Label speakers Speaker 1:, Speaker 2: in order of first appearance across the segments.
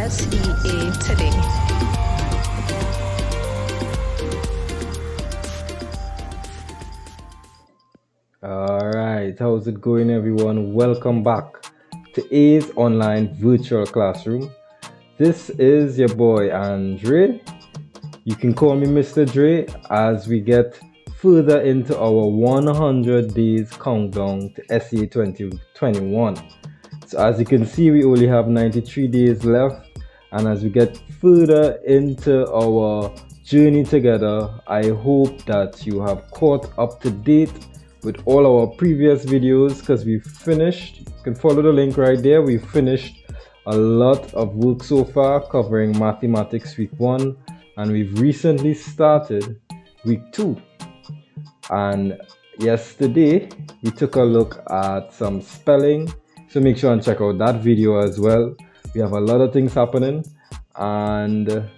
Speaker 1: SEA today.
Speaker 2: Alright, how's it going everyone? Welcome back to A's Online Virtual Classroom. This is your boy Andre. You can call me Mr. Dre as we get further into our 100 days countdown to SEA 2021. So as you can see, we only have 93 days left, and as we get further into our journey together, I hope that you have caught up to date with all our previous videos, because we've finished. You can follow the link right there. We've finished a lot of work so far covering mathematics week 1, and we've recently started week 2. And yesterday we took a look at some spelling, so make sure and check out that video as well. We have a lot of things happening, and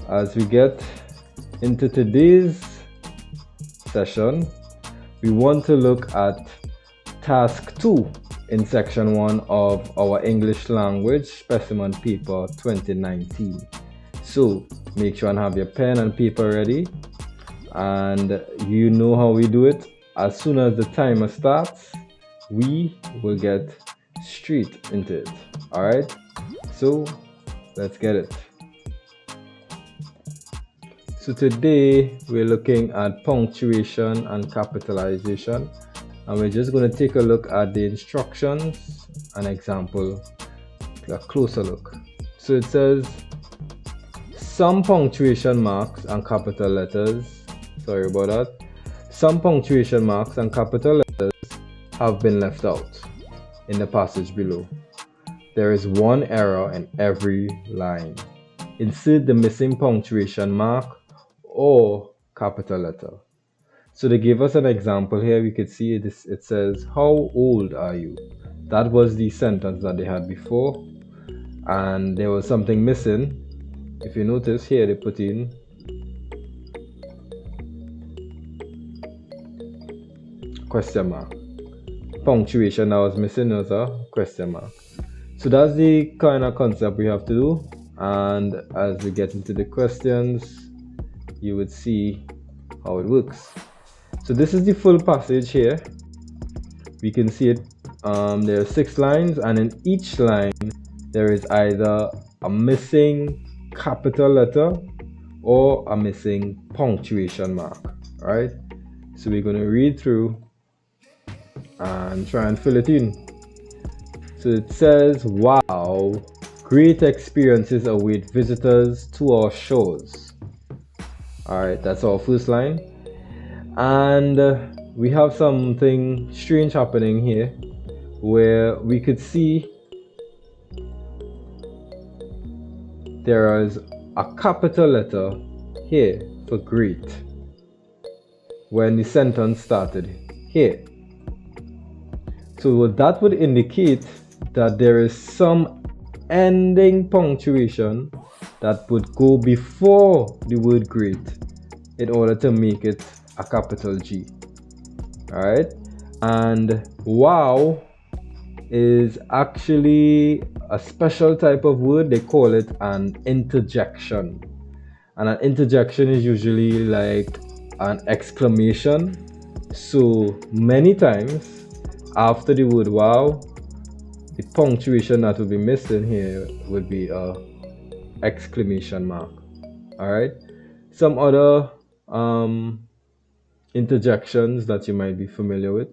Speaker 2: as we get into today's session, we want to look at task 2 in section 1 of our English language specimen paper 2019. So make sure and have your pen and paper ready, and you know how we do it. As soon as the timer starts, we will get straight into it. All right, so let's get it. So today we're looking at punctuation and capitalization, and we're just going to take a look at the instructions and example, a closer look. So it says some punctuation marks and capital letters, sorry about that, some punctuation marks and capital letters have been left out in the passage below. There is one error in every line. Insert the missing punctuation mark or capital letter. So they gave us an example here. We could see it says, how old are you? That was the sentence that they had before, and there was something missing. If you notice here, they put in question mark. Punctuation that was missing was a question mark. So that's the kind of concept we have to do, and as we get into the questions, you would see how it works. So this is the full passage here. We can see it. There are 6 lines, and in each line there is either a missing capital letter or a missing punctuation mark. All right, so we're going to read through and try and fill it in. So it says, wow, great experiences await visitors to our shores. All right, that's our first line, and we have something strange happening here, where we could see there is a capital letter here for great when the sentence started here. So that would indicate that there is some ending punctuation that would go before the word great in order to make it a capital G. Alright, and wow is actually a special type of word. They call it an interjection, and an interjection is usually like an exclamation. So many times after the word wow, the punctuation that would be missing here would be a exclamation mark. All right, some other interjections that you might be familiar with,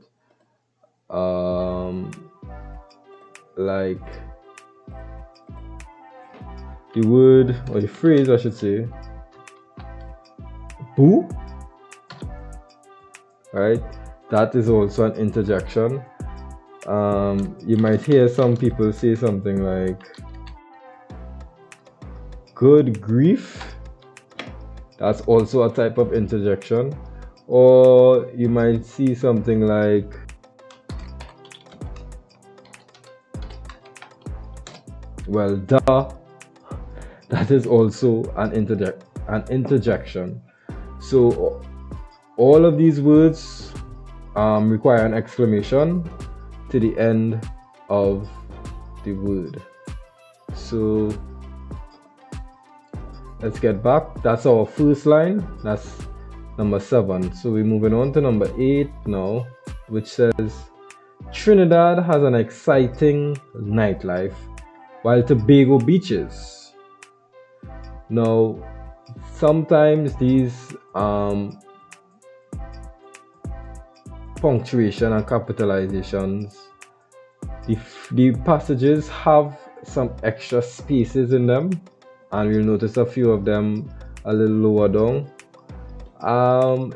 Speaker 2: like the word or the phrase, I should say, boo. All right, that is also an interjection. You might hear some people say something like, good grief. That's also a type of interjection. Or you might see something like, well, duh. That is also an interjection. So all of these words require an exclamation to the end of the word. So let's get back. That's our first line. That's number 7. So we're moving on to number 8 now, which says Trinidad has an exciting nightlife while Tobago beaches. Now, sometimes these punctuation and capitalizations, the passages have some extra spaces in them, and we'll notice a few of them a little lower down.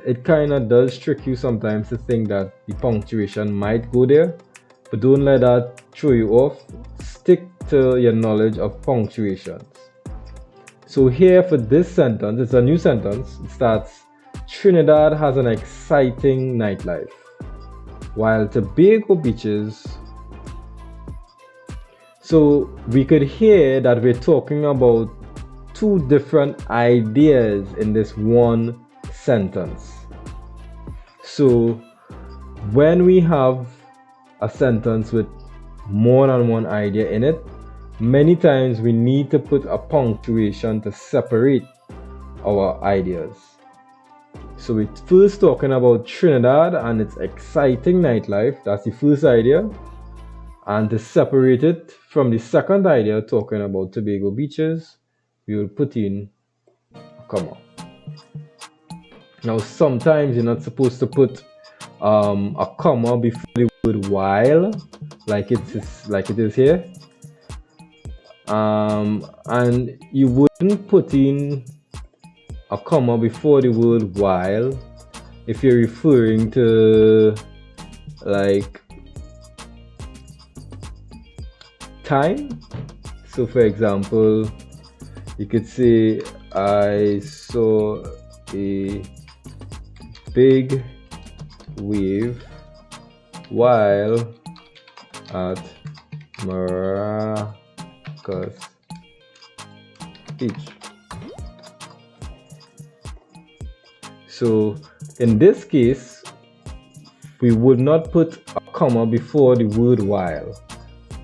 Speaker 2: It kind of does trick you sometimes to think that the punctuation might go there, but don't let that throw you off. Stick to your knowledge of punctuations. So here for this sentence, it's a new sentence. It starts, Trinidad has an exciting nightlife, while Tobago beaches. So we could hear that we're talking about two different ideas in this one sentence. So when we have a sentence with more than one idea in it, many times we need to put a punctuation to separate our ideas. So we're first talking about Trinidad and its exciting nightlife. That's the first idea. And to separate it from the second idea, talking about Tobago beaches, we will put in a comma. Now, sometimes you're not supposed to put a comma before the word while, like it is here. And you wouldn't put in a comma before the word while if you're referring to like time. So for example, you could say I saw a big wave while at Maracas Beach. So in this case, we would not put a comma before the word while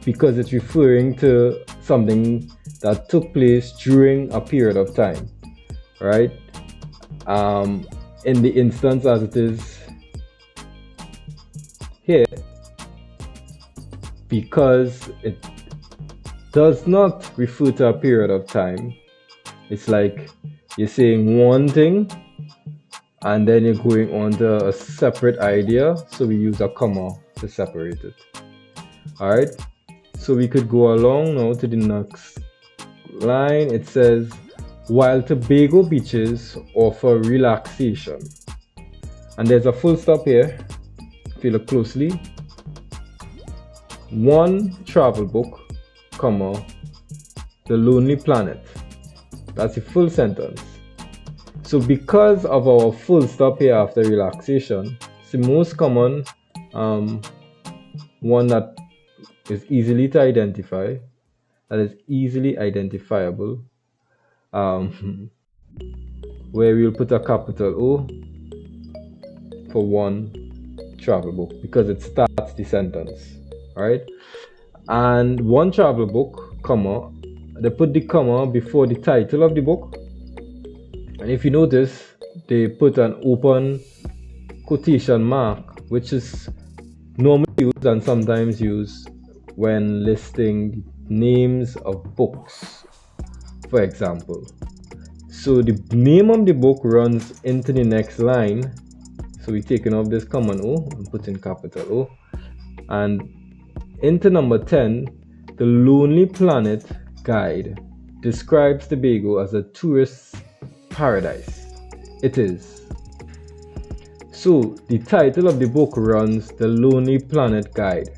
Speaker 2: because it's referring to something that took place during a period of time, right? In the instance as it is here, because it does not refer to a period of time, it's like you're saying one thing and then you're going on to a separate idea, so we use a comma to separate it. Alright, so we could go along now to the next line. It says, while Tobago beaches offer relaxation. And there's a full stop here, if you look closely. One travel book, comma, The Lonely Planet. That's the full sentence. So because of our full stop here after relaxation, it's the most common one that is easily to identify, that is easily identifiable, where we'll put a capital O for one travel book because it starts the sentence, right? And one travel book, comma, they put the comma before the title of the book. And if you notice, they put an open quotation mark, which is normally used and sometimes used when listing names of books, for example. So the name of the book runs into the next line. So we're taking off this common O and putting capital O. And into number 10, The Lonely Planet Guide describes Tobago as a tourist paradise. It is. So the title of the book runs The Lonely Planet Guide.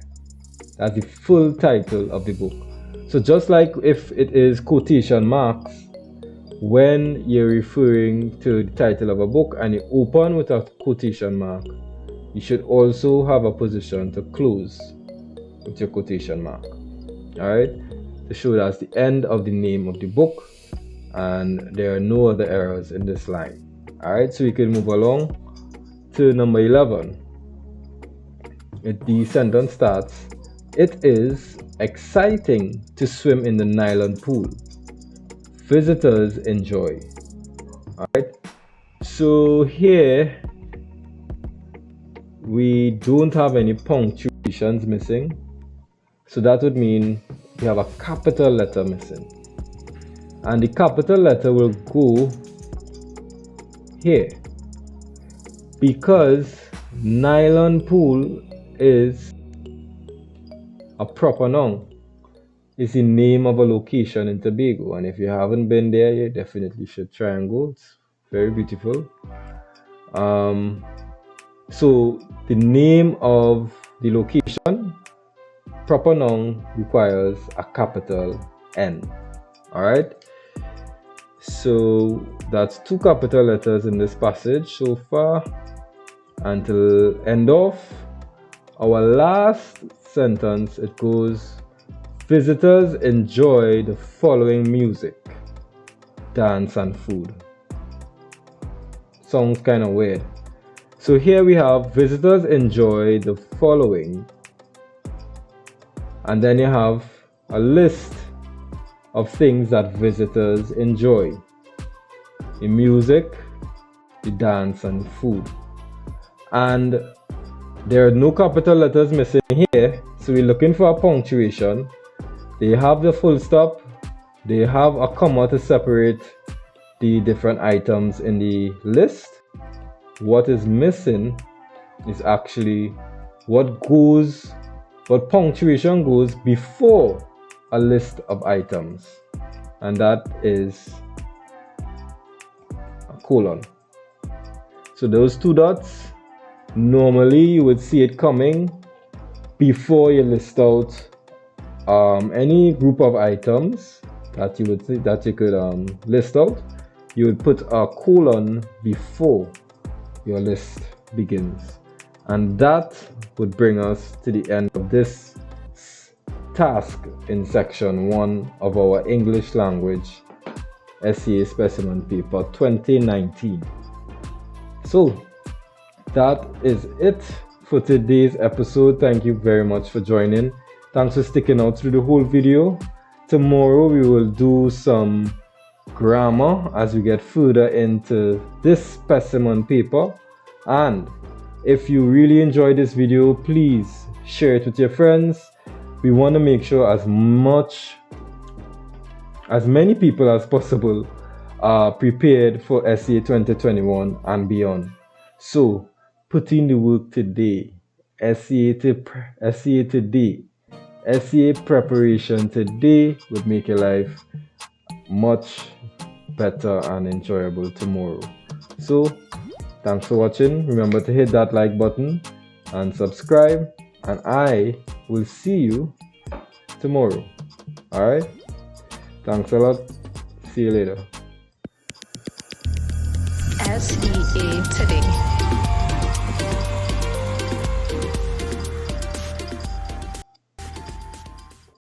Speaker 2: That's the full title of the book. So just like if it is quotation marks, when you're referring to the title of a book and you open with a quotation mark, you should also have a position to close with your quotation mark. Alright? To show that's the end of the name of the book and there are no other errors in this line. Alright, so we can move along to number 11. The sentence starts, It is exciting to swim in the nylon pool. Visitors enjoy. Alright, so here we don't have any punctuations missing, so that would mean we have a capital letter missing, and the capital letter will go here because nylon pool is a proper noun. It's the name of a location in Tobago, and if you haven't been there, you definitely should try and go. It's very beautiful. So the name of the location, proper noun, requires a capital N. Alright, so that's 2 capital letters in this passage so far. Until end of our last sentence, it goes, visitors enjoy the following music, dance and food. Sounds kind of weird. So here we have visitors enjoy the following, and then you have a list of things that visitors enjoy: the music, the dance and food. And there are no capital letters missing here, so we're looking for a punctuation. They have the full stop, they have a comma to separate the different items in the list. What is missing is actually what punctuation goes before a list of items, and that is a colon. So those 2 dots, normally you would see it coming before you list out any group of items that you could list out. You would put a colon before your list begins, and that would bring us to the end of this task in section 1 of our English language SEA specimen paper 2019. So that is it for today's episode. Thank you very much for joining. Thanks for sticking out through the whole video. Tomorrow we will do some grammar as we get further into this specimen paper. And if you really enjoyed this video, please share it with your friends. We want to make sure as many people as possible are prepared for SEA 2021 and beyond. So put in the work today. SEA today. SEA preparation today would make your life much better and enjoyable tomorrow. So thanks for watching. Remember to hit that like button and subscribe, and I will see you tomorrow. Alright? Thanks a lot. See you later.
Speaker 1: SEA Today.